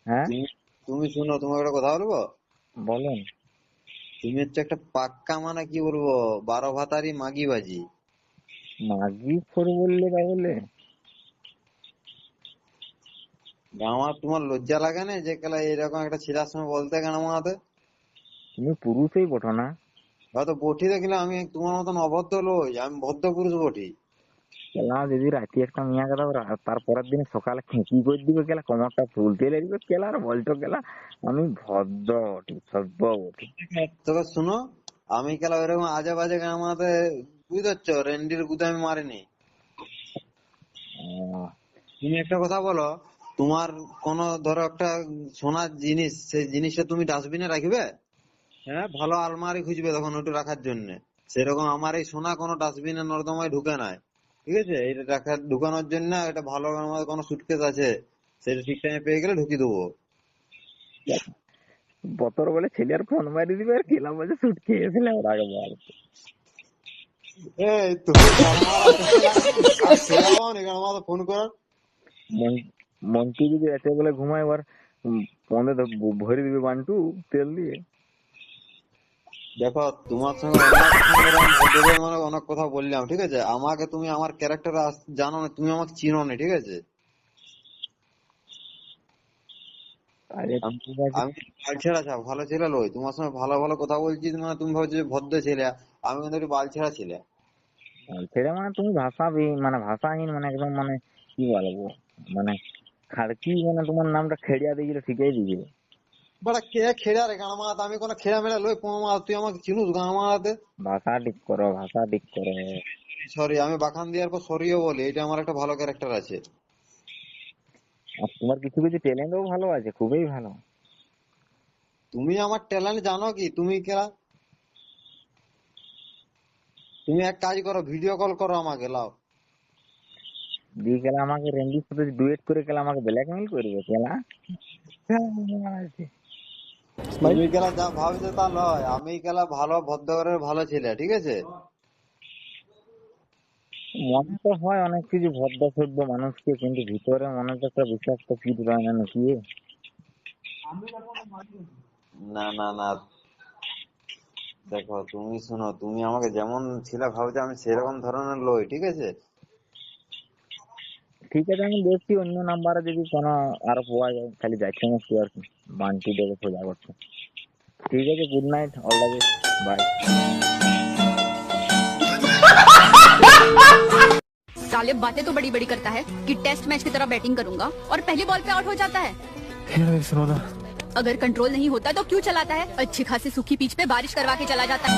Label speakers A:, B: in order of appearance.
A: হ্যাঁ,
B: তুমি তুমি শুনো, তোমাকে একটা কথা বলবো।
A: বলেন।
B: তুমি হচ্ছে একটা পাক্কা, মানে কি বলবো, 12 ভাতারি মাগিবাজি।
A: মাগি খোর বললে তাহলে?
B: আমার তোমার লজ্জা লাগে না যে কেলা এরকম একটা ছেলের সঙ্গে বলতে কেন আমাকে?
A: তুমি পুরুষই বটো না?
B: হয়তো বটি দেখলে আমি তোমার মতন অভদ্র লই, আমি ভদ্র পুরুষ বটি।
A: কেলা যদি রাতে একটা মিয়া কথা তারপরের দিন সকালে খেঁকি করে দিবে, কেলা কোমরটা ফুলতে লাগবে, কেলা আর বলছো কেলা আমি ভদ্র বটি, সভ্য বটি।
B: তবে শুনো, আমি কেলা ওইরকম আজে বাজে আমাদের বুঝতে পারছো, রেন্ডির গুদে আমি মারিনি।
A: আহ,
B: তুমি একটা কথা বলো, তোমার কোন ধরো একটা সোনার জিনিস, সেই জিনিসটা তুমি ডাস্টবিনে রাখবে? হ্যাঁ, ভালো আলমারি খুঁজবে তখন ওটা রাখার জন্য। সেরকম আমার এই সোনা কোনো ডাস্টবিনে নর্দমায় ঢুকে নাই, ঠিক আছে? এটা ঢুকানোর জন্য এটা ভালো আমার কোনো সুটকেস আছে, সেটা ঠিক টাইমে পেয়ে গেলে ঢুকিয়ে দেবো।
A: বতর বলে ছেলে আর ফোন মারি দিবে, আর খেলা বলছে সুট খেয়েছিল ওর আগে বল।
B: এই তুমি ছেলে আমার ফোন কর।
A: মন্টু যদি রাতে বলে ঘুমায়, এবার পন্দে ভরে দিবে বান্টু তেল দিয়ে।
B: দেখো, তোমার সঙ্গে অনেক আমি ভদ্রভাবে মানে অনেক কথা বললাম, ঠিক আছে? আমাকে তুমি আমার ক্যারেক্টার জানো না, তুমি আমাকে চিনো না, ঠিক আছে?
A: আরে
B: আমি
A: ঠিক আছে।
B: আমি বাল ছেড়া ভালো ছেলে লই, তোমার সঙ্গে ভালো ভালো কথা বলছি মানে তুমি ভাবছো যে ভদ্র ছেলে। আমি কিন্তু একটু বাল ছেড়া ছেলে।
A: সেটা মানে তুমি মানে ভাষাহীন, মানে একদম, মানে কি বলবো, মানে খাড়কি, মানে তোমার নামটা খেড়িয়া দিয়েছিল, ঠিকই দিয়েছিল।
B: বড়া কে খেড়া রে গান মারাতে? আমি কোনো খেড়া মেড়া লই কোনো মারা, তুই আমাকে চিনুস গান মারাতে?
A: ভাষা ঠিক করো, ভাষা ঠিক করো।
B: সরি, আমি বাখান দেওয়ার পর সরিও বলি, এটা আমার একটা ভালো ক্যারেক্টার আছে।
A: আর তোমার কিছু কিছু ট্যালেন্টও ভালো আছে, খুবই ভালো।
B: তুমি আমার ট্যালেন্ট জানো কি? তুমি কেরা, তুমি এক কাজ করো, ভিডিও কল করো আমাকে, লাও।
A: দিয়ে গেলে আমাকে রেন্ডির সাথে ডুয়েট করে গেলে আমাকে ব্ল্যাকমেইল করবে কেলা।
B: তুমি কেলা যা ভাবছো তা নয়, আমি কেলা ভালো ভদ্র ঘরের ভালো ছেলে, ঠিক আছে?
A: মনে তো হয় অনেক কিছু ভদ্র সভ্য মানুষকে, কিন্তু ভিতরে মনে তো একটা বিষাক্ত পিঠ রয় না নাকি?
B: না না না, দেখো তুমি শোনো, তুমি আমাকে যেমন ছেলে ভাবছো আমি সেরকম ধরনের লই, ঠিক আছে?
A: ঠিক আছে, আমি দেখছি অন্য নাম্বারে যদি কোনো আরো পাওয়া যায়, খালি যাচ্ছে না কি আর কি, বান্টি দেবে খোঁজা করছে। ঠিক আছে, good night, all the best, bye.
C: साले बातें तो बड़ी बड़ी करता है कि टेस्ट मैच की तरह बैटिंग करूंगा और पहली बॉल पे आउट हो जाता है। अगर कंट्रोल नहीं होता तो क्यों चलाता है? अच्छी खासी सूखी पिच पे बारिश करवा के चला जाता है।